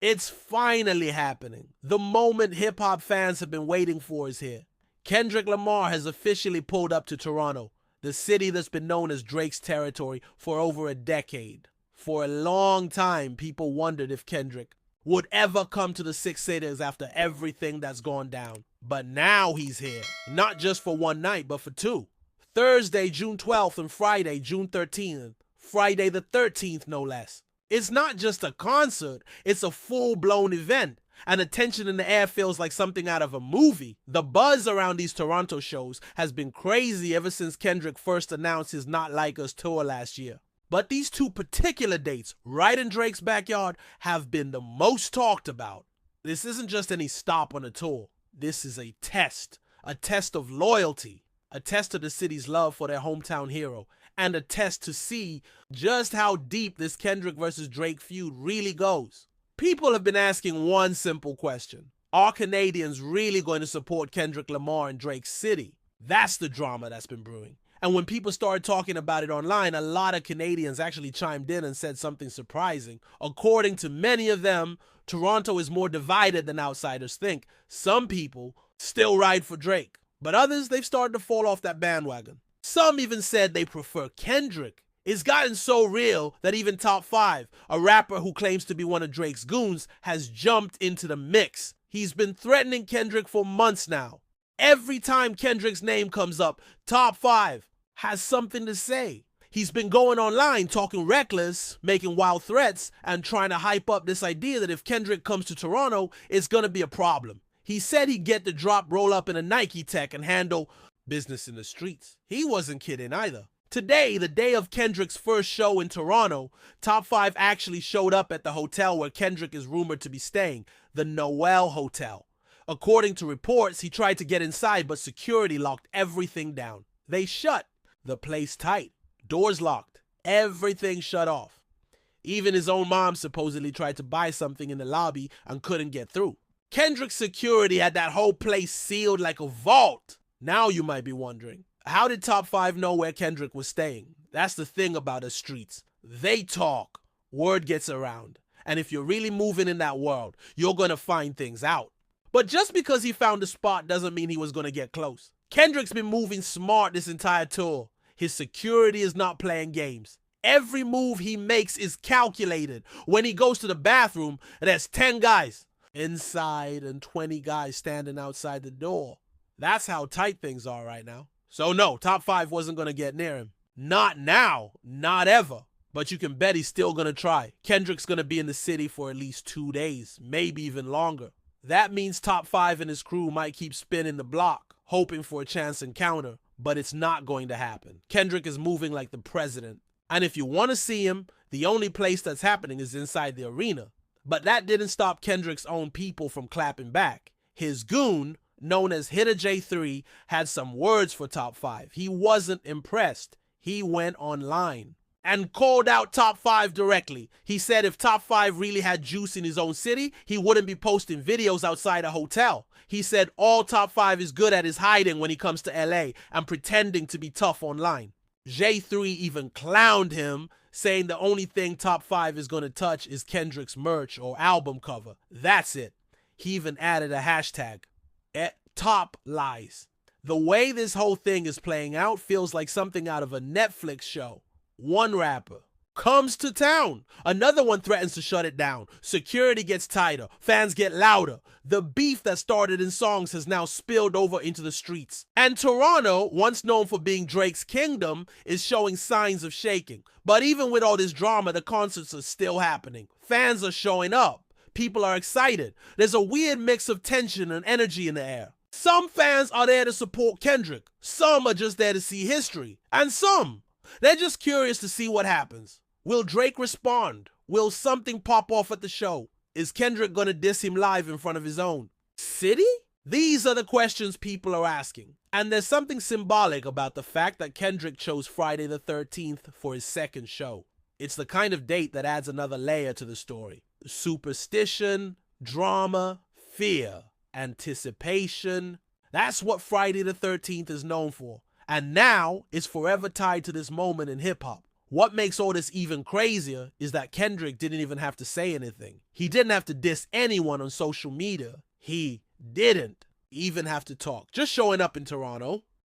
It's finally happening. The moment hip-hop fans have been waiting for is here. Kendrick Lamar has officially pulled up to Toronto, the city that's been known as Drake's territory for over a decade. For a long time, people wondered if Kendrick would ever come to the Six Cities after everything that's gone down. But now he's here, not just for one night, but for two. Thursday, June 12th and Friday, June 13th. Friday the 13th, no less. It's not just a concert, it's a full-blown event, and the tension in the air feels like something out of a movie. The buzz around these Toronto shows has been crazy ever since Kendrick first announced his Not Like Us tour last year. But these two particular dates, right in Drake's backyard, have been the most talked about. This isn't just any stop on a tour. This is a test of loyalty, a test of the city's love for their hometown hero, and a test to see just how deep this Kendrick versus Drake feud really goes. People have been asking one simple question. Are Canadians really going to support Kendrick Lamar in Drake's city? That's the drama that's been brewing. And when people started talking about it online, a lot of Canadians actually chimed in and said something surprising. According to many of them, Toronto is more divided than outsiders think. Some people still ride for Drake, but others, they've started to fall off that bandwagon. Some even said they prefer Kendrick. It's gotten so real that even Top5, a rapper who claims to be one of Drake's goons, has jumped into the mix. He's been threatening Kendrick for months now. Every time Kendrick's name comes up, Top5 has something to say. He's been going online talking reckless, making wild threats, and trying to hype up this idea that if Kendrick comes to Toronto, it's gonna be a problem. He said he'd get the drop, roll up in a Nike tech, and handle business in the streets. He wasn't kidding either. Today, the day of Kendrick's first show in Toronto, Top5 actually showed up at the hotel where Kendrick is rumored to be staying, the Noel Hotel. According to reports, he tried to get inside, but security locked everything down. They shut the place tight, doors locked, everything shut off. Even his own mom supposedly tried to buy something in the lobby and couldn't get through. Kendrick's security had that whole place sealed like a vault. Now you might be wondering, how did Top5 know where Kendrick was staying? That's the thing about the streets. They talk. Word gets around. And if you're really moving in that world, you're going to find things out. But just because he found a spot doesn't mean he was going to get close. Kendrick's been moving smart this entire tour. His security is not playing games. Every move he makes is calculated. When he goes to the bathroom, there's 10 guys inside and 20 guys standing outside the door. That's how tight things are right now. So no, Top5 wasn't going to get near him. Not now. Not ever. But you can bet he's still going to try. Kendrick's going to be in the city for at least 2 days, maybe even longer. That means Top5 and his crew might keep spinning the block, hoping for a chance encounter, but it's not going to happen. Kendrick is moving like the president. And if you want to see him, the only place that's happening is inside the arena. But that didn't stop Kendrick's own people from clapping back. His goon, known as Hitta J3, had some words for Top5. He wasn't impressed. He went online and called out Top5 directly. He said if Top5 really had juice in his own city, he wouldn't be posting videos outside a hotel. He said all Top5 is good at is hiding when he comes to LA and pretending to be tough online. J3 even clowned him, saying the only thing Top5 is going to touch is Kendrick's merch or album cover. That's it. He even added a hashtag. Top lies. The way this whole thing is playing out feels like something out of a Netflix show. One rapper comes to town. Another one threatens to shut it down. Security gets tighter. Fans get louder. The beef that started in songs has now spilled over into the streets. And Toronto, once known for being Drake's kingdom, is showing signs of shaking. But even with all this drama, the concerts are still happening. Fans are showing up. People are excited. There's a weird mix of tension and energy in the air. Some fans are there to support Kendrick. Some are just there to see history. And some, they're just curious to see what happens. Will Drake respond? Will something pop off at the show? Is Kendrick gonna diss him live in front of his own city? These are the questions people are asking. And there's something symbolic about the fact that Kendrick chose Friday the 13th for his second show. It's the kind of date that adds another layer to the story. Superstition, drama, fear, anticipation. That's what Friday the 13th is known for. And now it's forever tied to this moment in hip-hop. What makes all this even crazier is that Kendrick didn't even have to say anything. He didn't have to diss anyone on social media. He didn't even have to talk. Just showing up in Toronto,